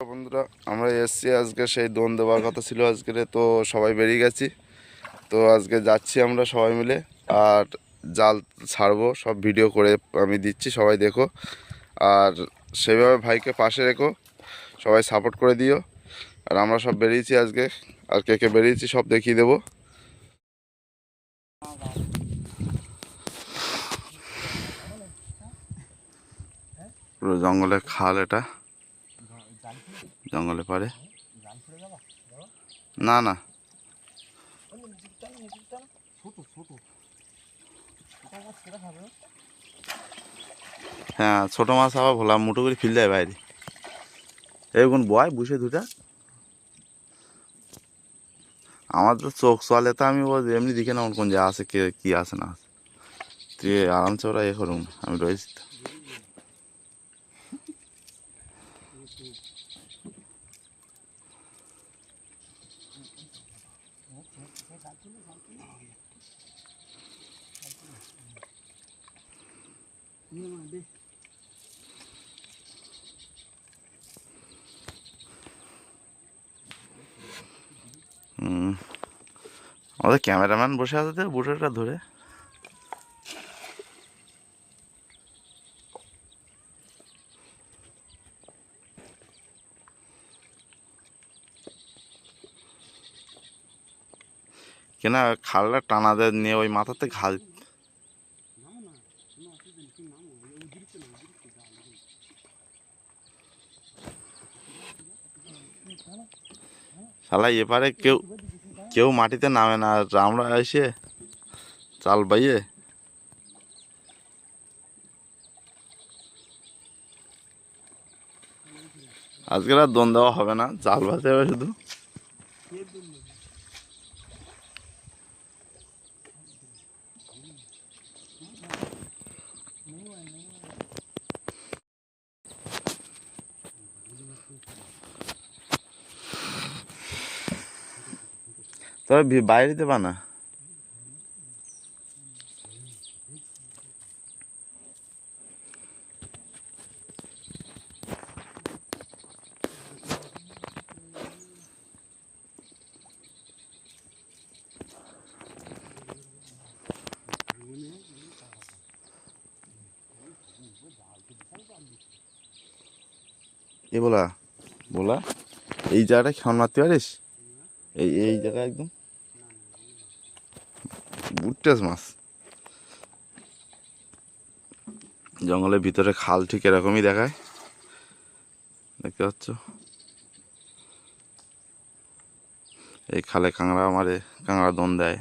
বন্ধুরা, আমরা এসছি আজকে সেই দোন দেওয়ার কথা ছিল আজকে, তো সবাই বেরিয়ে গেছি। তো আজকে যাচ্ছি আমরা সবাই মিলে, আর জাল ছাড়বো, সব ভিডিও করে আমি দিচ্ছি, সবাই দেখো। আর সেইভাবে ভাইকে পাশে রেখো, সবাই সাপোর্ট করে দিও। আর আমরা সব বেরিয়েছি আজকে, আর কে কে বেরিয়েছি সব দেখিয়ে দেবো। পুরো জঙ্গলের খাল, এটা জঙ্গলে পারে। না না, হ্যাঁ ছোটো মাছ আবার ভোলা মুঠো করে ফিল দেয় বাইরে। এইগুন বয় বুঝে দুটা, আমার তো চোখ চলে, তো আমি এমনি দেখে না কোন যা আছে, কে কি আছে না আছে। তুই আরামসে ওরা এ করুন, আমি রয়েছি তো। আমাদের ক্যামেরাম্যান বসে আছে তো বুটোটা ধরে। কেনা খালটা টানা দেয় নিয়ে ওই মাথাতে ঘাল। শালা এপারে কেউ কেউ মাটিতে নামে না, আর আমরা এসে চাল বাইয়ে। আজকের আর দোন দেওয়া হবে না, জাল বাজে হবে শুধু। তবে বাইরে দেবা না। এ বলা বলা, এই জায়গাটা খেয়াল মারতে পারিস? এই এই জায়গা একদম বুটটাস মাছ। জঙ্গলের ভিতরে খাল ঠিক এরকমই দেখায়, দেখতে পাচ্ছ? এই খালে কাঁকড়া মারে, কাঁকড়া দোন দেয়,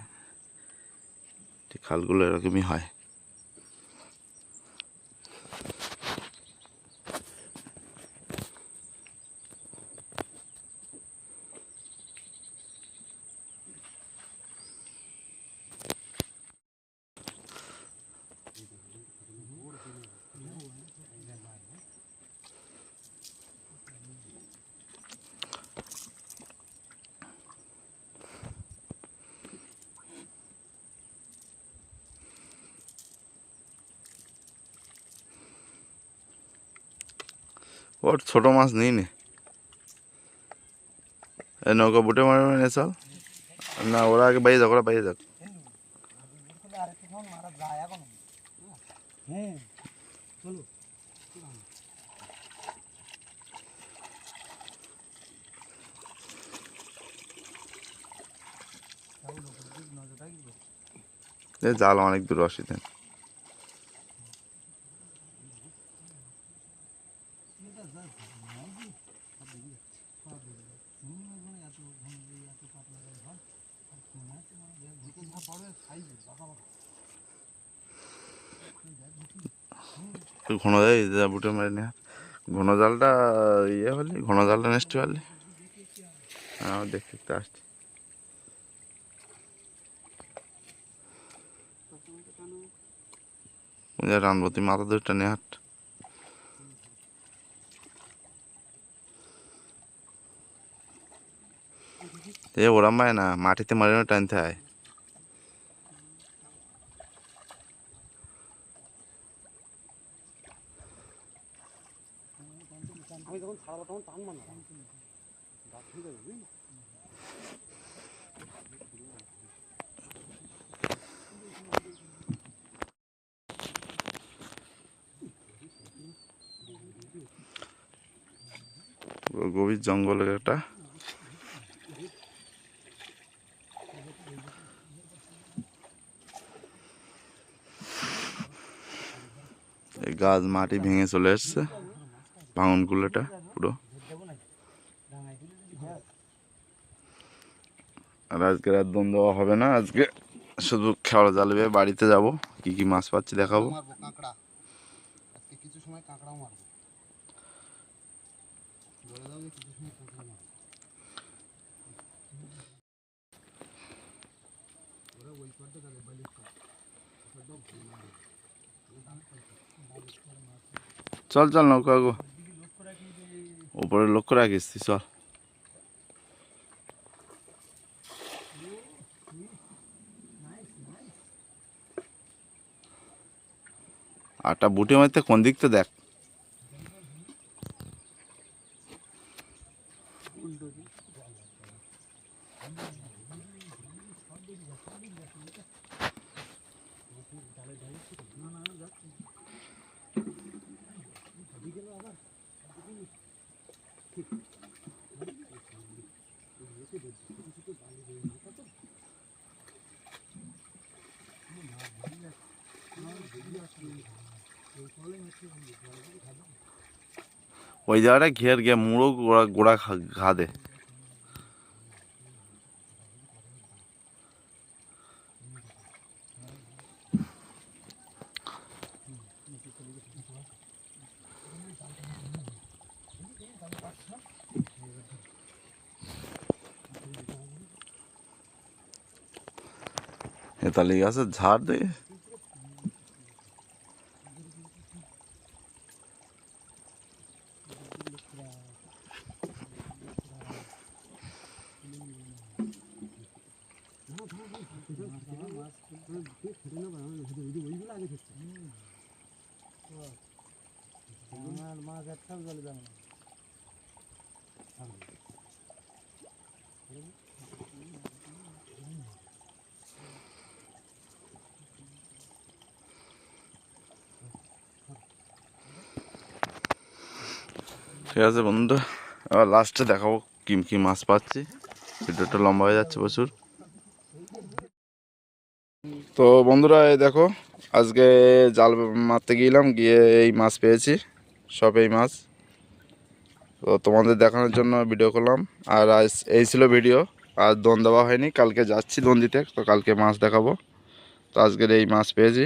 ঠিক খালগুলো এরকমই হয়। ওর ছোট মাছ নিই নে, এই নৌকা বুটে মারবে না চল। না ওরা আগে বাইরে যাক, ওরা বাইরে যাক। জাল অনেক দূর অসুবিধা। ঘন যায় যা বুটে মারি না, ঘন জালটা ইয়ে হলে, ঘন জালটা নেক্সট পারলে। আমার দেখতে দেখতে আসছি। রানবো, তুই মাথা দুধটা নিয়ে হাট। এ ওরা মায় না, মাটিতে মারিনো টানতে হয়। গভীর জঙ্গলের একটা এই গাছ মাটি ভেঙে চলে এসছে, ভাঙনগুলোটা পুরো। আর আজকে রাত দম দেওয়া হবে না, আজকে শুধু খেওয়া জ্বালবে। বাড়িতে যাব, কি কি মাছ পাচ্ছি দেখাবো। কাঁকড়া আজকে কিছু সময় কাঁকড়াও মারবো, বলে দাও যে কিছু সময় কাঁকড়া মারবো। ওরা ওই পাড়টা যাবে বালিশ কাঠ, চল চল নৌকা গো, উপরে লক্ষ্য রাখিস, চল। আটা বুটে মারতে কোন দিক তো দেখ। ওই জায়গাটা ঘের গিয়ে মুড়ো গোড়া গোড়া ঘা দে। হেতালি গাছের ঝাড় দে। মাছ একটাও জলে যাবে না। ঠিক আছে বন্ধুরা, আবার লাস্টে দেখাবো কি কি মাছ পাচ্ছি। ভিডিওটা লম্বা হয়ে যাচ্ছে প্রচুর। তো বন্ধুরা এই দেখো, আজকে জাল মারতে গিয়েছিলাম, গিয়ে এই মাছ পেয়েছি, সব এই মাছ। তো তোমাদের দেখানোর জন্য ভিডিও করলাম। আর আজ এই ছিল ভিডিও। আর দোন দেওয়া হয়নি, কালকে যাচ্ছি দোন দিতে, তো কালকে মাছ দেখাবো। তো আজকের এই মাছ পেয়েছি।